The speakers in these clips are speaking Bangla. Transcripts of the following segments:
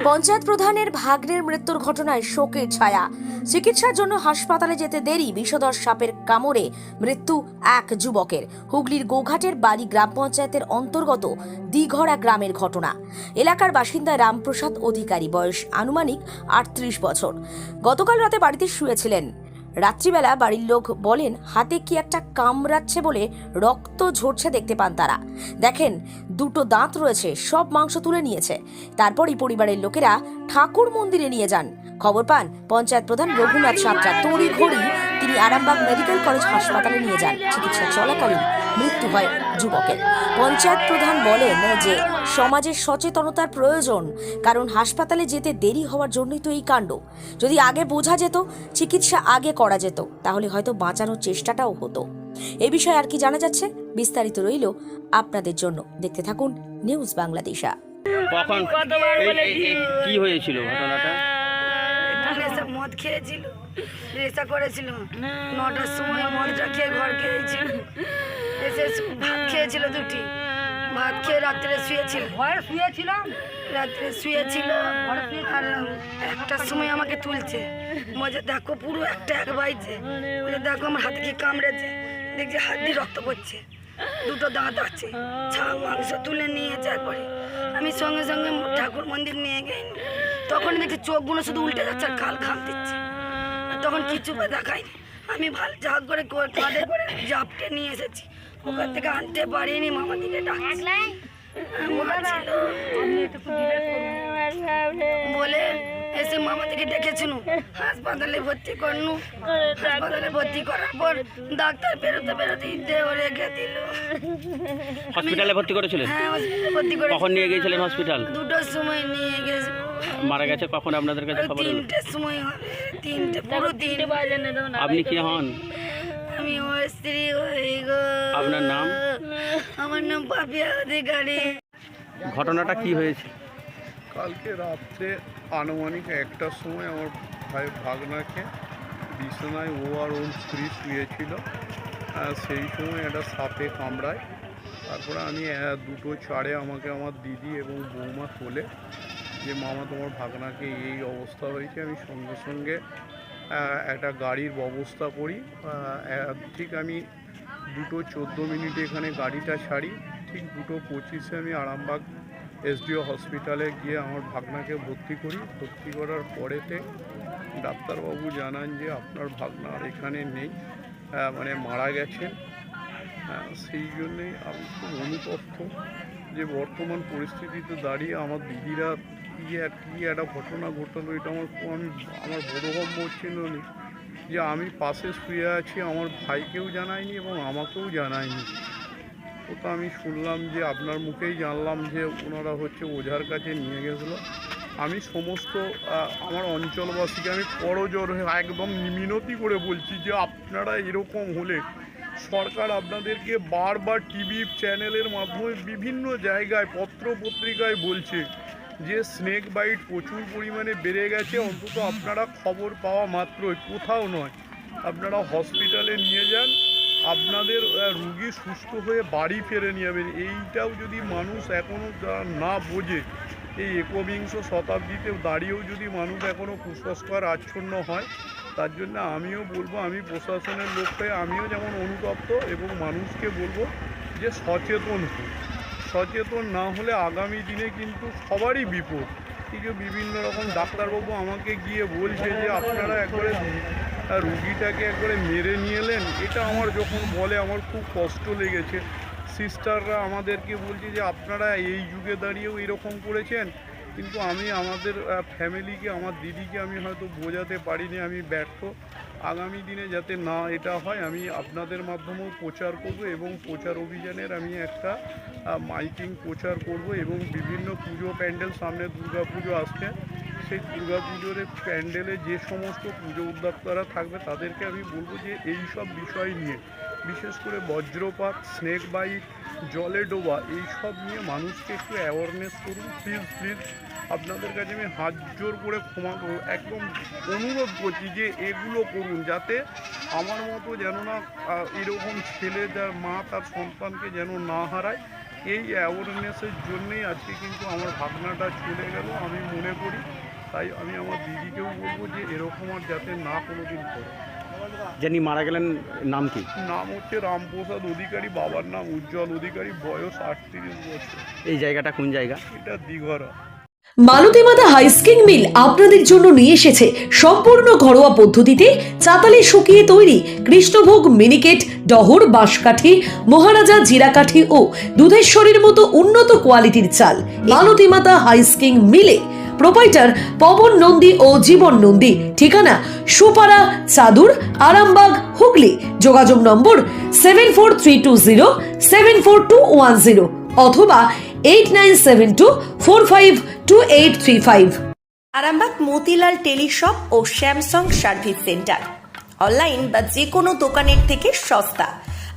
পঞ্চায়েত প্রধানের ভাগ্নের মৃত্যুর ঘটনায় শোকের ছায়া। চিকিৎসার জন্য হাসপাতালে যেতে দেরি, বিষধর সাপের কামড়ে মৃত্যু এক যুবকের। হুগলির গোঘাটের বাড়ি গ্রাম পঞ্চায়েতের অন্তর্গত দিঘরা গ্রামের ঘটনা। এলাকার বাসিন্দা রামপ্রসাদ অধিকারী, বয়স আনুমানিক 38 বছর। গতকাল রাতে বাড়িতে শুয়েছিলেন। রাত্রিবেলা বাড়ির লোক বলেন হাতে কি একটা কামড়াচ্ছে বলে রক্ত ঝরছে দেখতে পান তারা। দেখেন দুটো দাঁত রয়েছে, সব মাংস তুলে নিয়েছে। তারপরই পরিবারের লোকেরা ঠাকুর মন্দিরে নিয়ে যান। খবর পান পঞ্চায়েত প্রধান রঘুনাথ সাঁতরা। তড়িঘড়ি তিনি আরামবাগ মেডিকেল কলেজ হাসপাতালে নিয়ে যান। চিকিৎসা চলাকালীন মৃত্যু হয় যুবকের। পঞ্চায়েত প্রধান বলেন যে সমাজের সচেতনতার প্রয়োজন, কারণ হাসপাতালে যেতে দেরি হওয়ার জন্যই তো এই কাণ্ড। যদি আগে বোঝা যেত, চিকিৎসা আগে করা যেত, তাহলে হয়তো বাঁচানোর চেষ্টাটাও হতো। এই বিষয়ে আর কি জানা যাচ্ছে, বিস্তারিত রইল আপনাদের জন্য। দেখতে থাকুন নিউজ বাংলাদেশা। কখন কি হয়েছিল ঘটনাটা? মদ খেয়েছিল, নেশা করেছিল। 9টার সময় মদটা খেয়ে ঘর খেয়েছিল, এসে ভাত খেয়েছিল, দুটি ভাত খেয়ে রাত্রে শুয়েছিল। রাত্রে শুয়েছিল আর 1টার সময় আমাকে তুলছে, মজা দেখো পুরো এক বাইছে, বলে দেখো আমার হাতে কি কামড়েছে। দেখছি হাত দিয়ে রক্ত পড়ছে, দুটো দাঁত আছে, মাংস তুলে নিয়েছে। একবারে আমি সঙ্গে সঙ্গে ঠাকুর মন্দির নিয়ে গেই, তখন দেখছি চোখগুলো শুধু উল্টে যাচ্ছে আর কাল ঘাম দিচ্ছে। তখন কিছু দেখায়নি। আমি ভালো ঝাঁক করে কাঁধে করে জাপটে নিয়ে এসেছি, ওখান থেকে আনতে পারিনি। মামা দিকে ডাকছি, বলে এসে মামা থেকে ডেকেছিল, হাসপাতালে ভর্তি করনু। হাসপাতালে ভর্তি করার পর ডাক্তার বেরোতে দেহ রেখে দিল। হসপিটালে ভর্তি করেছিলেন? হ্যাঁ, হসপিটালে ভর্তি করে। কখন নিয়ে গিয়েছিলেন হসপিটাল? 2টার সময় নিয়ে গেছে। মারা গেছে কখন আপনাদের কাছে খবর এলো? 3টের সময় হবে, 3টে পুরো 3 বাজে না। আপনি কি হন? আমি ওর স্ত্রী হই গো। আপনার নাম? আমার নাম পাপিয়া অধিকারী। ঘটনাটা কি হয়েছে? কালকে রাত্রে আনুমানিক 1টার সময় আমার ভাগনাকে বিছানায় ও আর ওর স্ত্রী শুয়েছিল। সেই সময় একটা সাপে কামড়ায়। তারপরে আমি 2:04 আমাকে আমার দিদি এবং বৌমা তোলে যে মামা তোমার ভাগনাকে এই অবস্থা হয়েছে। আমি সঙ্গে সঙ্গে একটা গাড়ির ব্যবস্থা করি। ঠিক আমি 2:14 এখানে গাড়িটা ছাড়ি। ঠিক 2:25 আমি আরামবাগ SDO হসপিটালে গিয়ে আমার ভাগনাকে ভর্তি করি। ভর্তি করার পরেতে ডাক্তারবাবু জানান যে আপনার ভাগনা আর এখানে নেই, মানে মারা গেছেন। সেই জন্যেই আমি খুব অনুতপ্ত যে বর্তমান পরিস্থিতিতে দাঁড়িয়ে আমার দিদিরা কি একটা ঘটনা ঘটলো, এটা আমার বোধগম্য হচ্ছিল না যে আমি পাশে শুয়ে আছি, আমার ভাইকেও জানায়নি এবং আমাকেও জানায়নি। তো আমি শুনলাম যে আপনার মুখেই জানলাম যে ওনারা ওঝার কাছে নিয়ে গেছিলো। আমি সমস্ত আমার অঞ্চলবাসীকে আমি করজোর হয়ে একদম মিনতি করে বলছি যে আপনারা এরকম হলে সরকার আপনাদেরকে বারবার টিভি চ্যানেলের মাধ্যমে বিভিন্ন জায়গায় পত্র পত্রিকায় বলছে যে স্নেক বাইট প্রচুর পরিমাণে বেড়ে গেছে। অন্তত আপনারা খবর পাওয়া মাত্রই, কোথাও নয়, আপনারা হসপিটালে নিয়ে যান, আপনাদের রুগী সুস্থ হয়ে বাড়ি ফিরে নিয়ে যাবেন। এইটাও যদি মানুষ এখনও না বোঝে, এই 21 শতাব্দীতে দাঁড়িয়েও যদি মানুষ এখনও কুসংস্কার আচ্ছন্ন হয়, তার জন্য আমিও বলবো, আমি প্রশাসনের লোক হয়ে আমিও যেমন অনুতপ্ত এবং মানুষকে বলবো যে সচেতন হোক। সচেতন না হলে আগামী দিনে কিন্তু সবারই বিপদ। এই যে বিভিন্ন রকম ডাক্তারবাবু আমাকে গিয়ে বলছে যে আপনারা একবারে রুগীটাকে একবারে মেরে নিয়ে এলেন, এটা আমার যখন বলে আমার খুব কষ্ট লেগেছে। সিস্টাররা আমাদেরকে বলছে যে আপনারা এই যুগে দাঁড়িয়েও এরকম করেছেন, কিন্তু আমি আমাদের ফ্যামিলিকে, আমার দিদিকে আমি হয়তো বোঝাতে পারিনি, আমি ব্যর্থ। আগামী দিনে যাতে না এটা হয় আমি আপনাদের মাধ্যমেও প্রচার করব এবং প্রচার অভিযানের আমি একটা মাইকিং প্রচার করব এবং বিভিন্ন পুজো প্যান্ডেল, সামনে দুর্গা পুজো আসছে, সেই দুর্গা পুজোর প্যান্ডেলে যে সমস্ত পুজো উদ্যোক্তারা থাকবে তাদেরকে আমি বলবো যে এই সব বিষয় নিয়ে, বিশেষ করে বজ্রপাত, স্নেক বাইট, জলে ডোবা, এইসব নিয়ে মানুষকে একটু অ্যাওয়ারনেস করুন প্লিজ। আপনাদের কাছে আমি হাত জোর করে ক্ষমা একদম অনুরোধ করছি যে এগুলো করুন, যাতে আমার মতো যেন না এরকম ছেলে যার মা তার সন্তানকে যেন না হারায়। এই অ্যাওয়ারনেসের জন্যেই আজকে কিন্তু আমার ভাবনাটা চলে গেল আমি মনে করি। তাই আমি আমার দিদিকেও বলবো যে এরকম আর যাতে না কোনো দিন করে। যিনি মারা গেলেন নাম কি? নাম হচ্ছে রামপ্রসাদ অধিকারী, বাবার নাম উজ্জ্বল অধিকারী, বয়স 38 বছর। এই জায়গাটা কোন জায়গা? এটা দিঘরা। মালতীমাতা হাইস্কিং মিল আপনাদের জন্য নিয়ে এসেছে সম্পূর্ণ ঘরোয়া পদ্ধতিতে চাতালে শুকিয়ে তৈরি কৃষ্ণভোগ মিনিকেট, ডহর, বাঁশকাঠি, মহারাজা জিরাকাঠি ও দুধেশ্বরীর মতো উন্নত কোয়ালিটির চাল। মালতীমাতা হাইস্কিং মিলে প্রোপাইটার পবন নন্দী ও জীবন নন্দী। ঠিকানা সুপারা, চাদুর, আরামবাগ, হুগলি। যোগাযোগ নম্বর 7432074210 অথবা 8972452835। আরামবাগ মতিলাল টেলিশপ ও স্যামসাং সার্ভিস সেন্টার, অনলাইন বা যে কোনো দোকানের থেকে সস্তা।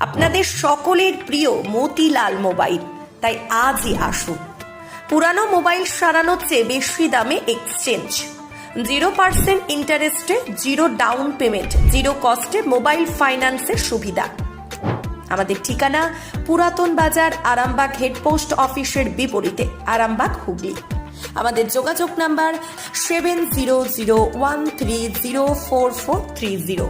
আপনাদের সকলের প্রিয় মতিলাল মোবাইল, তাই আজই আসুন। পুরানো মোবাইল সারানোর চেয়ে বেশি দামে এক্সচেঞ্জ, 0% ইন্টারেস্টে, 0 ডাউন পেমেন্ট, 0 কস্টে মোবাইল ফাইন্যান্সের সুবিধা। আমাদের ঠিকানা পুরাতন বাজার, আরামবাগ হেডপোস্ট অফিসের বিপরীতে, আরামবাগ, হুগলি। আমাদের যোগাযোগ নাম্বার 7001304430।